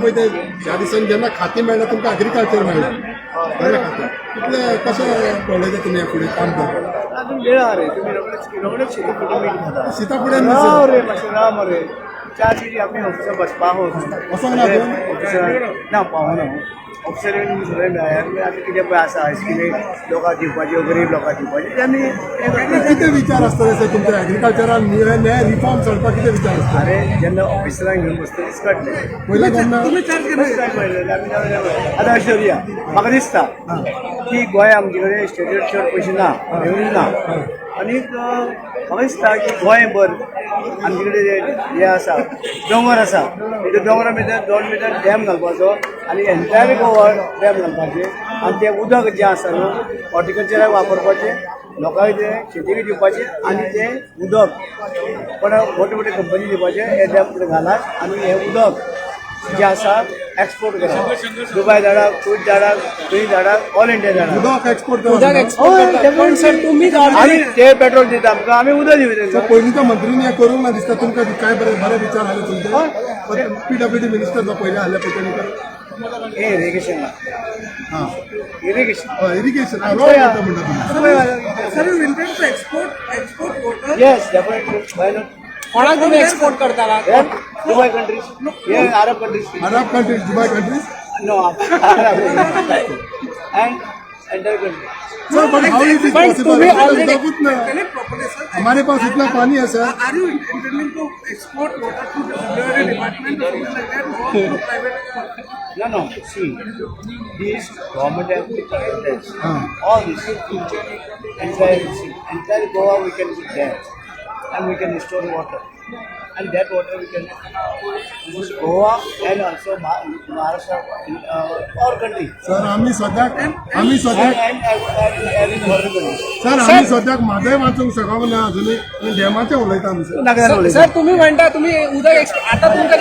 पळय ते ह्या दिसांनी जेन्ना खातें मेळ्ळें तुमकां एग्रीकल्चर मेळ्ळें बरें खातें कितलें कशें पळयलें तुमी हें फुडें काम करता अजून वेळ हा रे तुम्ही रोखडेच शेती फुटून मीठ खाता सिता फुडें राव रे मातशें राव मरे 4 मिनिट आमी ऑफिसार बसपा वचोंक ना तूं? ऑफिसर ना पावना ऑफिसर येवन सगळें मेळ्ळें आतां कितें पळय आसा स्किमी लोकांक दिवपाच्यो गरीब लोकांक दिवपाच्यो ते आमी हें करता. कितें विचार आसतले सर तुमच्या एग्रीकल्चरान हे रिफॉर्म चडपाक कितें विचार आसता अरे जेन्ना ऑफिसरांक घेवन बसतलीच कळटलें पयल्या जेन्ना आतां अशें करुया म्हाका दिसता की गोंय आमचे कडेन स्टेटीर चड पयशे ना रेवन्यू ना आनीक म्हाका दिसता की गोंयभर आमचे कडेन हें आसा दोंगर आसा त्या दोंगरा भितर 2 मिटर डॅम घालपाचो आनी एंटायर गोवा डॅम घालपाचें आनी तें उदक जें आसा न्हू हॉर्टिकल्चराक वापरपाचें लोकांक तें शेतीक दिवपाचें आनी तें उदक पण मोठे मोठे कंपनी दिवपाचें हे डॅम फुडें घालात आनी हें उदक जें आसा एक्सपोर्ट करात दुबय धाडाक खूब धाडाक खंय धाडाक ऑल इंडिया धाडाक उदक एक्सपोर्ट उदक एक्सपोर्ट सर तुम्ही आनी ते पेट्रोल दिता आमकां आमी उदक दिवता पयलींच्या मंत्रीनी हें करूंक ना दिसता तुमकां काय बरे विचार आले तुमचे PWD मिनिस्टर जो पयले आहले पळय तेणी हे इरिगेशन हां इरिगेशन इरिगेशन म्हणटा तुमी sir you intend to export water yes definitely why not कोणाक तुम्ही एक्सपोर्ट करताला दुबय कंट्रीज हे Arab countries Arab countries Dubai countries no Arab and entire country sir but how is it But possible तुम्ही already- कुछ ना हमारे पास इतना पानी है sir Are you intending to export water to the Security Department or something like that, or to private? No, see, this government has to privatize all this. Entire Goa we can put there, and we can store water. And that water we can use Goa and also Maharashtra, all country. Sir आम्ही सद्याक And every foreign country. Sir आम्ही सद्याक म्हादय वाचूंक शकूंक ना अजुनूय आनी डॅमाचें उलयता आमी सर नागरिकांना उलयता. सर तुम्ही म्हणता तुम्ही उदक आता तुमका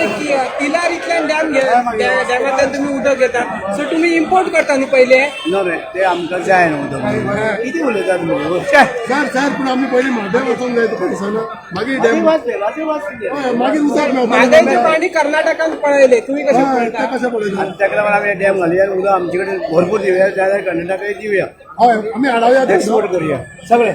तिलार इतल्यान डॅम डॅमातल्यान तुम्ही उदक घेतात सो तुम्ही इम्पोर्ट करता न्ही पहिले No रे ते आमकां जाय न्हू उदक कितें उलयता तुमी सर पूण आमी पयलीं म्हादय वाचूंक जाय तुका दिसना मागीर डॅम वाचले हय, मागीर उदक म्हादयचे मेळपाक पाणी कर्नाटकान पळयले तुम्ही कसे हय, पळयता ते कशें पळयता आणि त्याकडे मला आम्ही डॅम घालूया उदक आमचे कडेन भरपूर दिवया जाल्यार कर्नाटकाक दिवया हय आमी हाडवया एक्सपोर्ट करूया सगळे